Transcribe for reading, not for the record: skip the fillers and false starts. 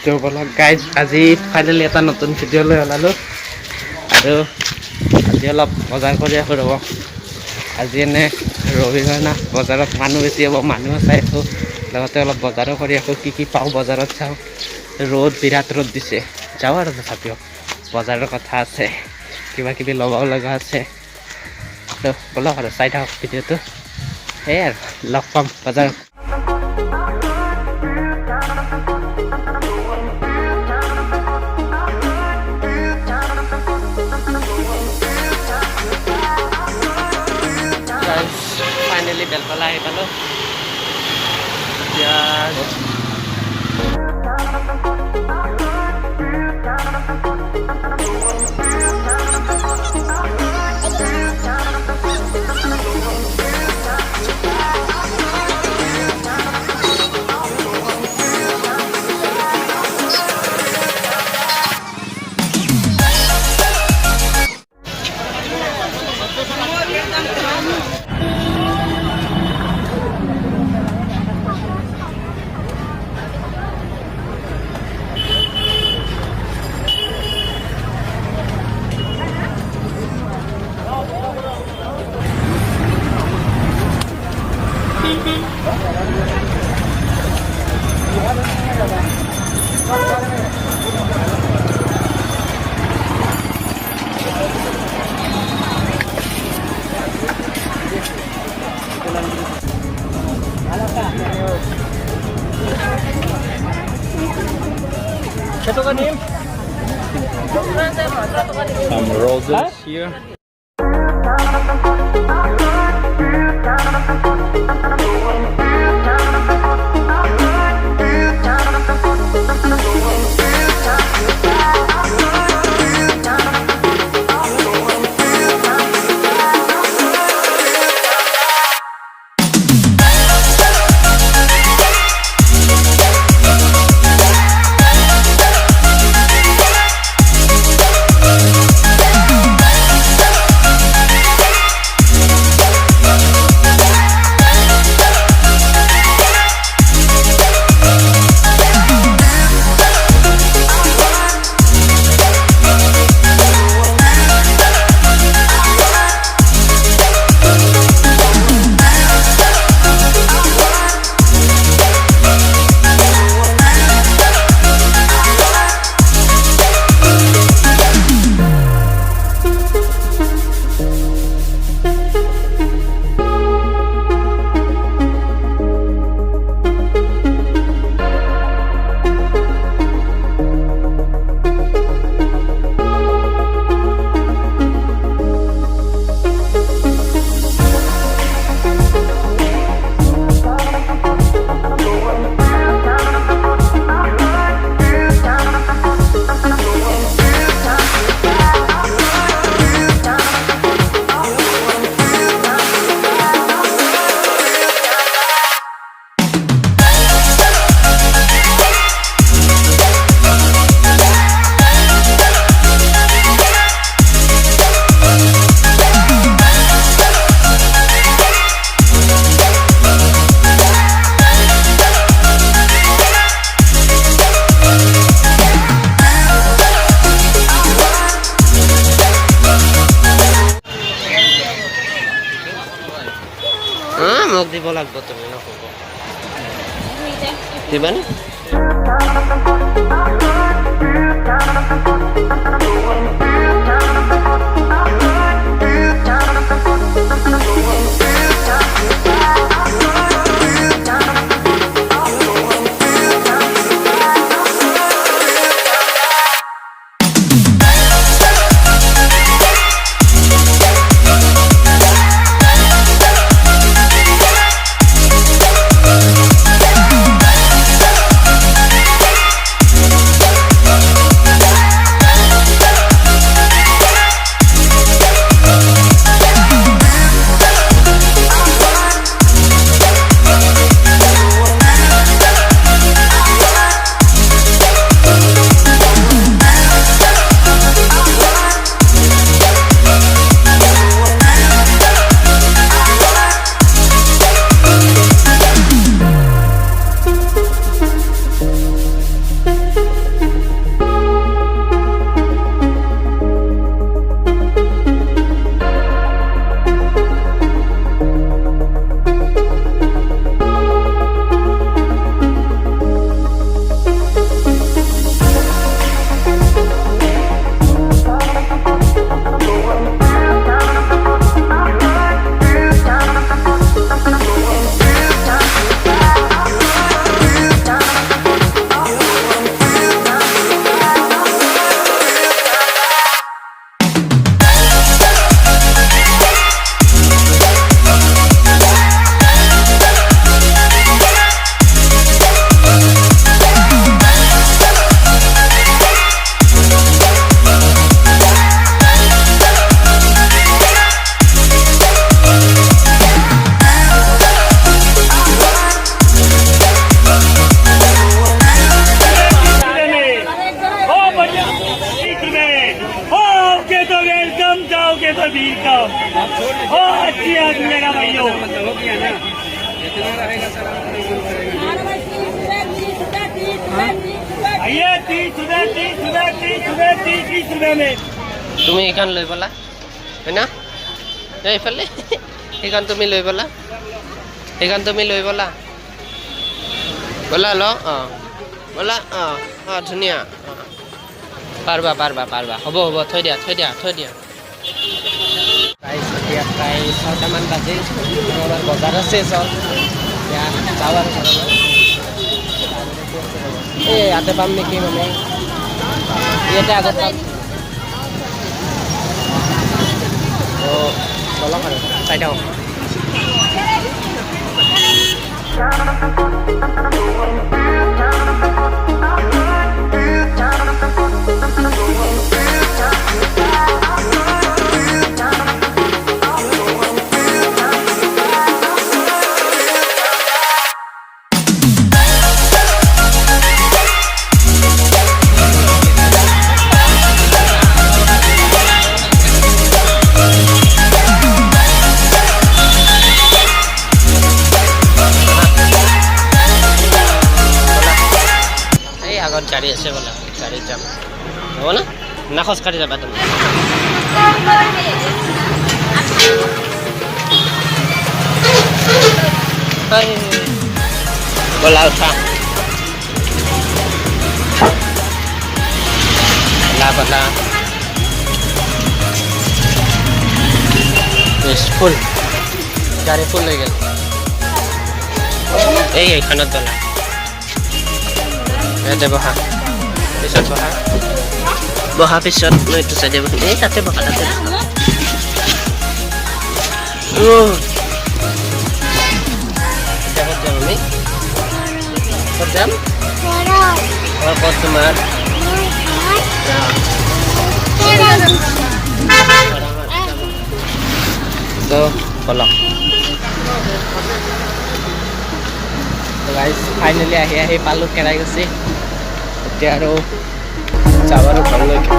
তো বলক গাইজ আজি ফাইনেলি এটা নতুন ভিডিঅ' লৈ ওলালোঁ আৰু আজি অলপ বজাৰ কৰি আছোঁ ৰ'ব। আজি এনে ৰবিবাৰ না, বজাৰত মানুহ বেছি হ'ব, মানুহ চাই আছোঁ, লগতে অলপ বজাৰো কৰি আছোঁ। কি পাওঁ বজাৰত চাওঁ। ৰ'দ বিৰাট ৰ'দ দিছে, যাওঁ আৰু তথাপিও বজাৰৰ কথা আছে, কিবা কিবি ল'বও লগা আছে। তো বলক আৰু চাই থাকক ভিডিঅ'টো, সেয়াই আৰু লগ পাম বজাৰত। ফাইনেলি বেলতলা আহি পালোঁ। এতিয়া some roses here. মোক দিব লাগব, তুমি নকব দিবানে? वीर का ओ अच्छी आदमी मेरा भाइयों आइए 30 रुपए में তুমি এইখন লৈ বলা হয় না এইফালে এইখন তুমি লৈ বলা এইখন তুমি লৈ বলা বলা ল বলা ধুনীয়া পাৰবা পাৰবা পাৰবা হ'ব হ'ব থৈ দিয়া প্ৰায় 6টামান বাজিল আমাৰ বজাৰ আছে চল এতিয়া যাওঁ আৰু ঘৰলৈ এই ইয়াতে পাম নেকি মানে ইয়াতে আগত পাম বলক আৰু চাই থাকক আগত গাড়ী আছে বলা গাড়ীত যাম হ'ব না না খোজ কাঢ়ি যাবা তুমি বলা উঠা বলা ফুল গাড়ী ফুল হৈ গ'ল এইখনত বলা ইয়াতে বহা পিছত বহা পিছত মই এইটো চাইডে বহিম এই তাতে বহা তাতে ক'ত যাম আমি ক'ত যাম ক'ত তোমাৰ তো বলক গাইজ ফাইনেলি আহি পালোঁ কেৰাইকুছি এতিয়া আৰু যাওঁ আৰু ঘৰলৈকে